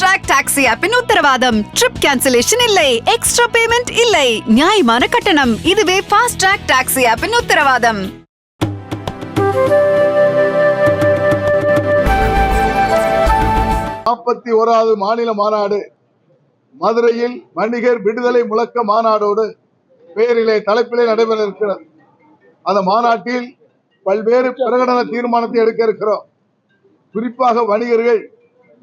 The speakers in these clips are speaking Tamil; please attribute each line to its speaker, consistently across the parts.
Speaker 1: ட்ராக் டாக்ஸி ஆப்பின் உத்தரவாதம். ட்ரிப் கேன்சலேஷன் இல்லை, எக்ஸ்ட்ரா பேமெண்ட் இல்லை, நியாயமான கட்டணம். இதுவே ஃபாஸ்ட் ட்ராக் டாக்ஸி ஆப்பின் உத்தரவாதம்.
Speaker 2: மாநில மாநாடு மதுரையில் வணிகர் விடுதலை முழக்க மாநாடோடு பெயரிலே தலைப்பிலே நடைபெற இருக்கிறது. அந்த மாநாட்டில் பல்வேறு பிரகடன தீர்மானத்தை எடுக்க இருக்கிறோம். குறிப்பாக வணிகர்கள்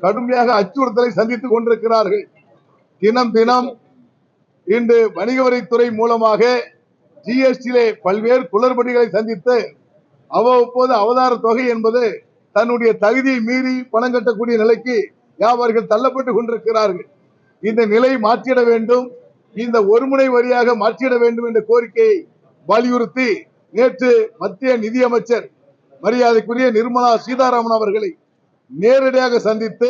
Speaker 2: கடுமையாக அச்சுறுத்தலை சந்தித்துக் கொண்டிருக்கிறார்கள். தினம் தினம் இன்று வணிக வரித்துறை மூலமாக ஜிஎஸ்டியிலே பல்வேறு குளறுபடிகளை சந்தித்து அவ்வப்போது அவதார தொகை என்பது தன்னுடைய தகுதியை மீறி பணம் கட்டக்கூடிய நிலைக்கு வியாபாரிகள் தள்ளப்பட்டுக் கொண்டிருக்கிறார்கள். இந்த நிலை மாற்றிட வேண்டும், இந்த ஒருமுனை வரியாக மாற்றிட வேண்டும் என்ற கோரிக்கையை வலியுறுத்தி நேற்று மத்திய நிதியமைச்சர் மரியாதைக்குரிய நிர்மலா சீதாராமன் அவர்களை நேரடியாக சந்தித்து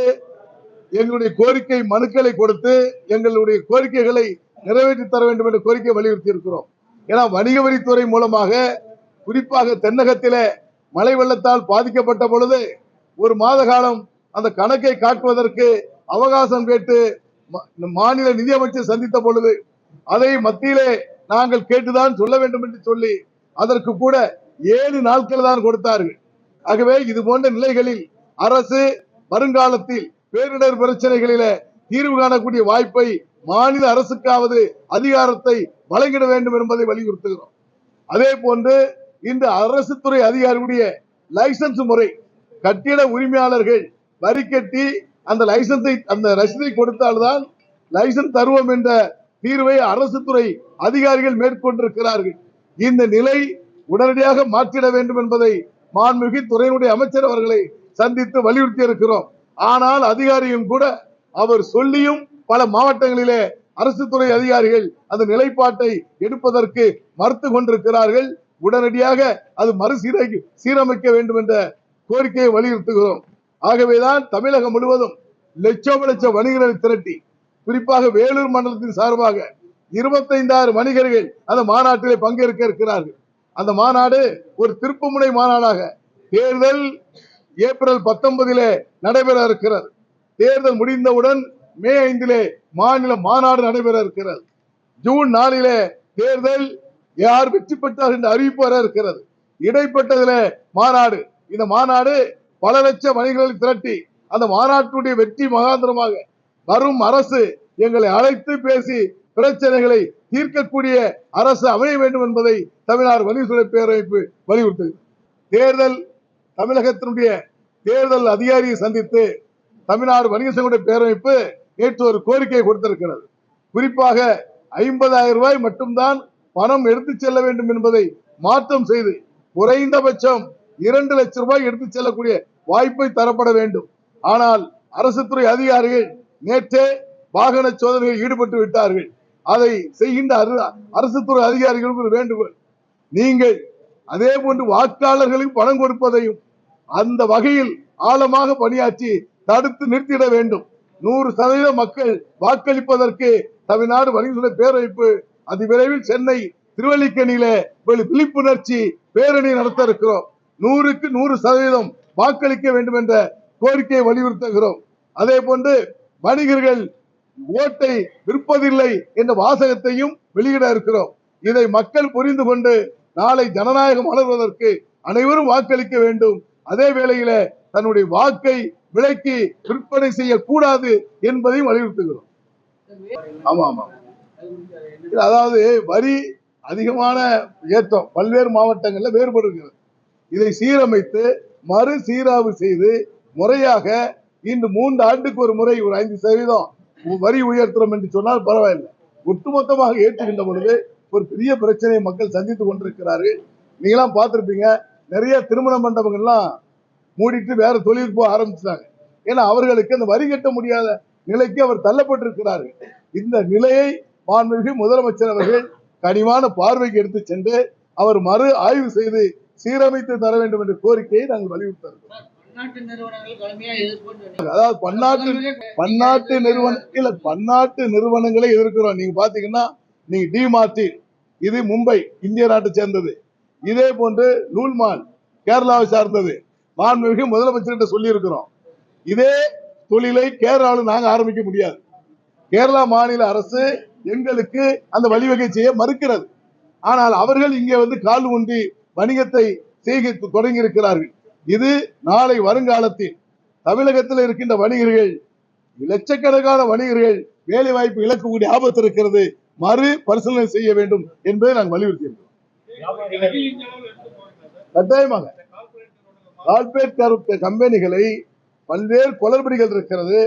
Speaker 2: எங்களுடைய கோரிக்கை மனுக்களை கொடுத்து எங்களுடைய கோரிக்கைகளை நிறைவேற்றி தர வேண்டும் என்ற கோரிக்கை வலியுறுத்தி இருக்கிறோம். ஏன்னா வணிக வரித்துறை மூலமாக குறிப்பாக தென்னகத்திலே மழை வெள்ளத்தால் பாதிக்கப்பட்ட பொழுது ஒரு மாத காலம் அந்த கணக்கை காட்டுவதற்கு அவகாசம் கேட்டு மாநில நிதியமைச்சர் சந்தித்த பொழுது அதை மத்தியிலே நாங்கள் கேட்டுதான் சொல்ல வேண்டும் என்று சொல்லி அதற்கு கூட 7 நாட்கள் தான் கொடுத்தார்கள். ஆகவே இது போன்ற நிலைகளில் அரசு வருங்காலத்தில் பேரிடர் பிரச்சனைகளிலே தீர்வு காணக்கூடிய வாய்ப்பை மாநில அரசுக்காவது அதிகாரத்தை வழங்கிட வேண்டும் என்பதை வலியுறுத்துகிறோம். அதே போன்று இந்த அரசு துறை அதிகாரிகளுடைய லைசன்ஸ் முறை, கட்டிட உரிமையாளர்கள் வரி கட்டி அந்த லைசன்ஸை அந்த ரசீதை கொடுத்தால்தான் லைசன்ஸ் தருவோம் என்ற தீர்வை அரசு துறை அதிகாரிகள் மேற்கொண்டிருக்கிறார்கள். இந்த நிலை உடனடியாக மாற்றிட வேண்டும் என்பதை மாண்புமிகு துறையினுடைய அமைச்சர் அவர்களை சந்தித்து வலியுறுத்தி இருக்கிறோம். ஆனால் அதிகாரியும் கூட அவர் சொல்லியும் பல மாவட்டங்களிலே அரசு துறை அதிகாரிகள் அந்த நிலைப்பாட்டை எடுப்பதற்கு மறுத்து கொண்டிருக்கிறார்கள். உடனடியாக அது சீரமைக்க வேண்டும் என்ற கோரிக்கையை வலியுறுத்துகிறோம். ஆகவேதான் தமிழகம் முழுவதும் லட்ச வணிகர்களை திரட்டி குறிப்பாக வேலூர் மண்டலத்தின் சார்பாக 25,000 வணிகர்கள் அந்த மாநாட்டிலே பங்கேற்க இருக்கிறார்கள். அந்த மாநாடு ஒரு திருப்புமுனை மாநாடாக தேர்தல் ஏப்ரல் 19 நடைபெற இருக்கிறது. தேர்தல் முடிந்தவுடன் மே 5 மாநில மாநாடு நடைபெற இருக்கிறது. ஜூன் 4 தேர்தல் யார் வெற்றி பெற்றார் என்று அறிவிப்பு வர இருக்கிறது. இடைப்பட்டதில் மாநாடு. இந்த மாநாடு பல லட்சம் வணிகர்களை திரட்டி அந்த மாநாட்டுடைய வெற்றி மகாந்திரமாக வரும் அரசு எங்களை அழைத்து பேசி பிரச்சனைகளை தீர்க்கக்கூடிய அரசு அமைய வேண்டும் என்பதை தமிழ்நாடு வணிகத்துறை பேரமைப்பு வலியுறுத்துகிறது. தேர்தல் தமிழகத்தினுடைய தேர்தல் அதிகாரியை சந்தித்து தமிழ்நாடு வணிக சங்கங்களுடைய பேரமைப்பு நேற்று ஒரு கோரிக்கையை கொடுத்திருக்கிறது. குறிப்பாக 50,000 ரூபாய் மட்டும்தான் பணம் எடுத்து செல்ல வேண்டும் என்பதை மாற்றம் செய்து குறைந்தபட்சம் 2 லட்சம் ரூபாய் எடுத்து செல்லக்கூடிய வாய்ப்பை தரப்பட வேண்டும். ஆனால் அரசு துறை அதிகாரிகள் நேற்றே வாகன சோதனையில் ஈடுபட்டு விட்டார்கள். அதை செய்கின்ற அரசு துறை அதிகாரிகளுக்கு ஒரு வேண்டுகோள், நீங்கள் அதே போன்று வாக்காளர்களுக்கு பணம் கொடுப்பதையும் அந்த வகையில் ஆழமாக பணியாற்றி தடுத்து நிறுத்திட வேண்டும். 100% மக்கள் வாக்களிப்பதற்கு தமிழ்நாடு வணிகத்துறை பேரமைப்பு அதிவிரைவில் சென்னை திருவல்லிக்கேணியில விழிப்புணர்ச்சி பேரணி நடத்த இருக்கிறோம். 100க்கு 100% வாக்களிக்க வேண்டும் என்ற கோரிக்கையை வலியுறுத்துகிறோம். அதே போன்று வணிகர்கள் ஓட்டை விற்பதில்லை என்ற வாசகத்தையும் வெளியிட இருக்கிறோம். இதை மக்கள் புரிந்து கொண்டு நாளை ஜனநாயகம் வளர்வதற்கு அனைவரும் வாக்களிக்க வேண்டும். அதே வேளையில தன்னுடைய வாக்கை விலைக்கு விற்பனை செய்யக்கூடாது என்பதையும் வலியுறுத்துகிறோம். அதாவது வரி அதிகமான ஏற்றம் பல்வேறு மாவட்டங்களில் வேறுபடுகிறது. இதை சீரமைத்து மறு சீராய்வு செய்து முறையாக இன்று 3 ஆண்டுக்கு ஒரு முறை ஒரு 5% வரி உயர்த்துறோம் என்று சொன்னால் பரவாயில்லை. ஒட்டுமொத்தமாக ஏற்றுகின்ற பொழுது ஒரு பெரிய பிரச்சனையை மக்கள் சந்தித்துக் கொண்டிருக்கிறார்கள். நீங்களாம் பார்த்திருப்பீங்க, நிறைய திருமண மண்டபங்கள்லாம் மூடிட்டு வேற தொழிலுக்கு போக ஆரம்பிச்சாங்க. ஏன்னா அவர்களுக்கு அந்த வரி கட்ட முடியாத நிலைக்கு அவர் தள்ளப்பட்டிருக்கிறார்கள். இந்த நிலையை மாண்புமிகு முதலமைச்சர் அவர்கள் கனிவான பார்வைக்கு எடுத்து சென்று அவர் மறு ஆய்வு செய்து சீரமைத்து தர வேண்டும் என்ற கோரிக்கையை நாங்கள் வலியுறுத்துகிறோம். அதாவது பன்னாட்டு நிறுவனங்களை எதிர்க்கிறோம். நீங்க பாத்தீங்கன்னா நீங்க டிமார்டி, இது மும்பை இந்திய நாட்டை சேர்ந்தது. இதே போன்று நூல்மால் கேரளாவை சார்ந்தது. மாண்புமிகு முதலமைச்சர் சொல்லி இருக்கிறோம். இதே தொழிலை கேரளாவில் நாங்க ஆரம்பிக்க முடியாது. கேரளா மாநில அரசு எங்களுக்கு அந்த வழிவகை செய்ய மறுக்கிறது. ஆனால் அவர்கள் இங்கே வந்து கால் ஊன்றி வணிகத்தை செய்ய தொடங்கி இருக்கிறார்கள். இது நாளை வருங்காலத்தில் தமிழகத்தில் இருக்கின்ற வணிகர்கள், லட்சக்கணக்கான வணிகர்கள் வேலை வாய்ப்பு இழக்கக்கூடிய ஆபத்து இருக்கிறது. மறு பரிசீலனை செய்ய வேண்டும் என்பதை நாங்கள் வலியுறுத்தி இருக்கிறோம். கட்டாயமாக கார்ப்பரேட் கம்பெனிகளை பல்வேறு குளறுபடிகள் இருக்கிறது.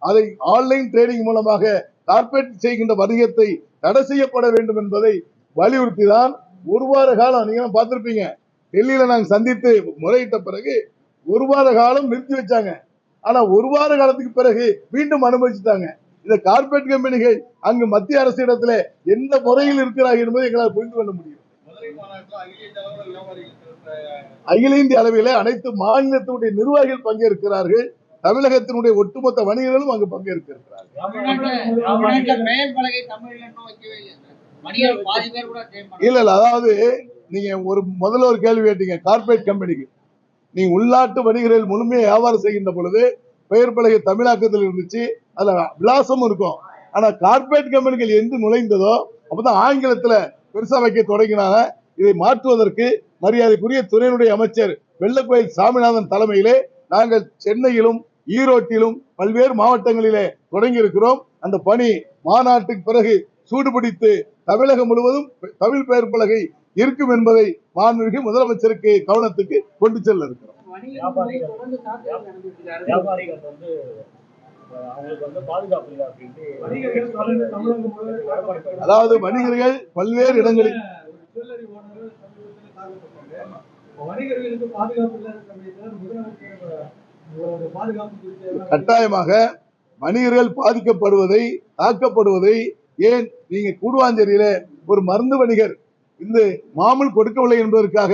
Speaker 2: அதை ஆன்லைன் ட்ரேடிங் மூலமாக கார்ப்பரேட் செய்கின்ற வணிகத்தை தடை செய்யப்பட வேண்டும் என்பதை வலியுறுத்தி தான் ஒரு வார காலம், நீங்க பார்த்திருப்பீங்க, டெல்லியில நாங்கள் சந்தித்து முறையிட்ட பிறகு ஒரு வார காலம் நிறுத்தி வச்சாங்க. ஆனா ஒரு வார காலத்துக்கு பிறகு மீண்டும் அனுமதிச்சுட்டாங்க. இந்த கார்ப்பரேட் கம்பெனிகள் அங்கு மத்திய அரசு இடத்துல எந்த முறையில் இருக்கிறார்கள் என்பதை எங்களால் புரிந்து கொள்ள முடியும். அகில இந்திய அளவிலே அனைத்து மாநிலத்தினுடைய நிர்வாகிகள் பங்கேற்கிறார்கள். தமிழகத்தினுடைய ஒட்டுமொத்த வணிகர்களும் அங்கு பங்கேற்கிறார்கள். இல்ல அதாவது நீங்க முதல்ல ஒரு கேள்வி கேட்டீங்க. கார்ப்பரேட் கம்பெனிக்கு நீங்க உள்நாட்டு வணிகர்கள் முழுமையை வியாபாரம் செய்கின்ற பொழுது பெயர் பலகை தமிழாக்கத்தில் இருந்துச்சு, அதுல விலாசமும் இருக்கும். ஆனா கார்ப்பரேட் கம்பெனிகள் எங்கு நுழைந்ததோ அப்பதான் ஆங்கிலத்துல பெருசா வைக்க தொடங்கினாங்க. இதை மாற்றுவதற்கு மரியாதைக்குரிய துறையினுடைய அமைச்சர் வெள்ளக்கோயில் சாமிநாதன் தலைமையிலே நாங்கள் சென்னையிலும் ஈரோட்டிலும் பல்வேறு மாவட்டங்களிலே தொடங்கி இருக்கிறோம். அந்த பணி மாநாட்டுக்கு பிறகு சூடுபிடித்து தமிழகம் முழுவதும் தமிழ் பெயர் பலகை இருக்கும் என்பதை மாண்புமிகு முதலமைச்சருக்கு கவனத்துக்கு கொண்டு செல்ல இருக்கிறோம். அதாவது வணிகர்கள் பல்வேறு இடங்களில் கட்டாயமாக வணிகர்கள் பாதிக்கப்படுவதை, தாக்கப்படுவதை, ஏன் நீங்க கூடுவாஞ்சேரியில ஒரு மருந்து வணிகர் இந்த மாமூல் கொடுக்கவில்லை என்பதற்காக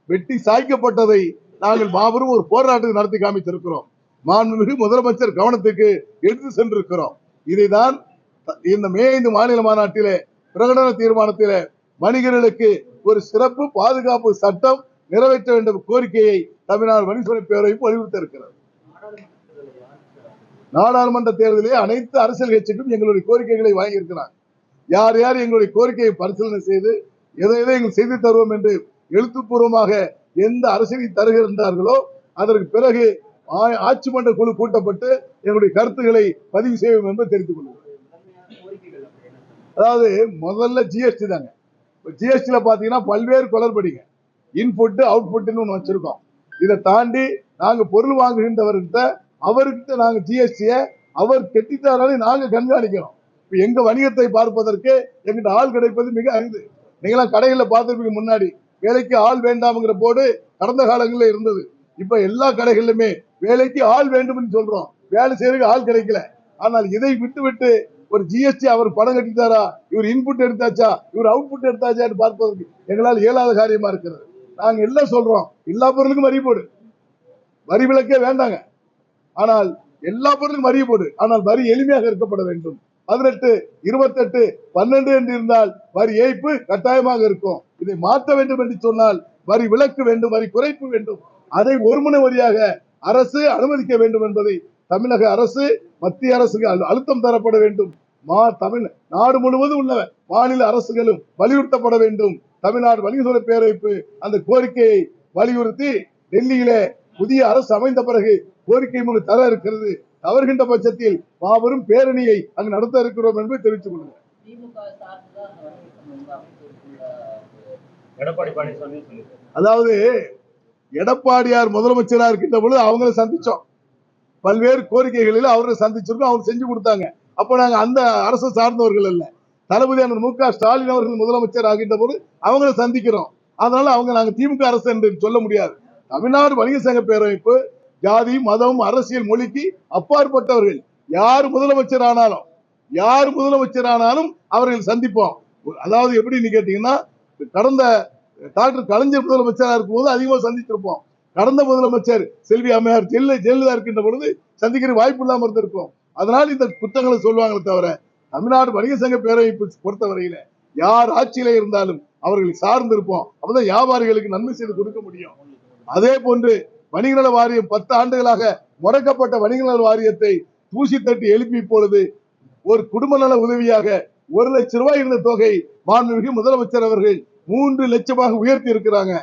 Speaker 2: வெட்டி சாய்க்கப்பட்டதை நாங்கள் மாபெரும் ஒரு போராட்டத்தை நடத்தி காமித்திருக்கிறோம். மாண்புமிகு முதலமைச்சர் கவனத்துக்கு எடுத்து சென்றிருக்கிறோம். இதைதான் இந்த மே 5 மாநில மாநாட்டிலே பிரகடன தீர்மானத்திலே வணிகர்களுக்கு ஒரு சிறப்பு பாதுகாப்பு சட்டம் நிறைவேற்ற வேண்டும் கோரிக்கையை தமிழ்நாடு வணிகத்துறை பேரவைப்பு வலியுறுத்த இருக்கிறது. நாடாளுமன்ற தேர்தலிலே அனைத்து அரசியல் கட்சிக்கும் எங்களுடைய கோரிக்கைகளை வாங்கி இருக்கிறார். யார் யார் எங்களுடைய கோரிக்கையை பரிசீலனை செய்து எதை எங்கள் செய்து தருவோம் என்று எழுத்துப்பூர்வமாக எந்த அரசியலை தருகின்றார்களோ அதற்கு பிறகு ஆட்சி மன்ற குழு கூட்டப்பட்டு எங்களுடைய கருத்துக்களை பதிவு செய்வோம் என்பதை தெரிவித்துக் கொள்வோம். அதாவது முதல்ல ஜிஎஸ்டி தாங்க. ஜிஎஸ்டியில பாத்தீங்கன்னா பல்வேறு குளறுபடிங்க. இன்புட் அவுட்புட்னு ஒன்று வச்சிருக்கோம். இதை தாண்டி நாங்க பொருள் வாங்குகின்றவர்கிட்ட அவர்கிட்ட நாங்க ஜிஎஸ்டிய அவர் கெட்டிட்டாரே நாங்க கண்காணிக்கிறோம். இப்ப எங்க வணிகத்தை பார்ப்பதற்கு எங்கிட்ட ஆள் கிடைப்பது மிக அரிது. நீங்களாம் கடைகளில் பார்த்திருப்பீங்க, முன்னாடி வேலைக்கு ஆள் வேண்டாம்ங்கிற போர்டு கடந்த காலங்களில் இருந்தது. இப்ப எல்லா கடைகளிலுமே வேலைக்கு ஆள் வேண்டும் என்று சொல்றோம், வேலை செய்யறதுக்கு ஆள் கிடைக்கல. ஆனால் இதை விட்டு ஒரு ஜிஎஸ்டி அவர் பணம் கட்டிட்டாரா, இவர் இன்புட் எடுத்தாச்சா, இவர் அவுட்புட் எடுத்தாச்சான்னு பார்ப்பதற்கு எங்களால் இயலாத காரியமா இருக்கிறது. நாங்க எல்லாம் சொல்றோம், எல்லா பொருளுக்கும் வரி போடு, வரி விலக்கே வேண்டாங்க, ஆனால் எல்லா பொருளுக்கும் வரி போடு, ஆனால் வரி எளிமையாக இருக்கப்பட வேண்டும். 18, 28, 12 என்று இருந்தால் வரி ஏய்ப்பு கட்டாயமாக இருக்கும். இதை மாற்ற வேண்டும் என்று சொன்னால் வரி விலக்கு வேண்டும், வரி குறைப்பு வேண்டும். அதை ஒருமுனை வரியாக அரசு அனுமதிக்க வேண்டும் என்பதை தமிழக அரசு மத்திய அரசுக்கு அழுத்தம் தரப்பட வேண்டும். நாடு முழுவதும் உள்ள மாநில அரசுகளும் வலியுறுத்தப்பட வேண்டும். தமிழ்நாடு வணிகத்துறை பேரவைப்பு அந்த கோரிக்கையை வலியுறுத்தி டெல்லியிலே புதிய அரசு அமைந்த பிறகு கோரிக்கை மனு தர இருக்கிறது. தவறுகின்ற பட்சத்தில் மாபெரும் பேரணியை அங்கு நடத்த இருக்கிறோம் என்பதை தெரிவித்துக் கொள்கிறேன். அதாவது எடப்பாடியார் முதலமைச்சராக இருக்கின்ற பொழுது அவங்களை சந்திச்சோம், பல்வேறு கோரிக்கைகளில் அவரை சந்திச்சிருக்கோம், அவங்க செஞ்சு கொடுத்தாங்க. அப்ப நாங்க அந்த அரசு சார்ந்தவர்கள் அல்ல. தளபதி மு.க. ஸ்டாலின் அவர்கள் முதலமைச்சர் ஆகின்ற போது அவங்களை சந்திக்கிறோம். அதனால அவங்க நாங்க திமுக அரசு என்று சொல்ல முடியாது. தமிழ்நாடு வணிக சங்க பேரமைப்பு ஜாதி மதம் அரசியல் மொழிக்கு அப்பாற்பட்டவர்கள். யார் முதலமைச்சர் ஆனாலும் அவர்கள் சந்திப்போம். அதாவது எப்படின்னு கேட்டீங்கன்னா, கடந்த டாக்டர் கலைஞர் முதலமைச்சராக இருக்கும் போது அதிகமாக சந்தித்திருப்போம். கடந்த முதலமைச்சர் செல்வி அம்மையார் ஜெயலலிதா இருக்கின்ற பொழுது சந்திக்கிற வாய்ப்பு இல்லாமல் இருந்திருக்கும். அதனால் இந்த குற்றங்களை சொல்லுவாங்களே தவிர தமிழ்நாடு வணிக சங்க பேரமைப்பு பொறுத்தவரையில யார் ஆட்சியில இருந்தாலும் அவர்களை சார்ந்திருப்போம். அப்பதான் வியாபாரிகளுக்கு நன்மை செய்து கொடுக்க முடியும். அதே போன்று வணிக நல வாரியம் 10 ஆண்டுகளாக முடக்கப்பட்ட வணிக நல வாரியத்தை தூசி தட்டி எழுப்பி பொழுது ஒரு குடும்ப நல உதவியாக 1 லட்சம் ரூபாய் இருந்த தொகை மாண்புமிகு முதலமைச்சர் அவர்கள் 3 லட்சமாக உயர்த்தி இருக்கிறாங்க.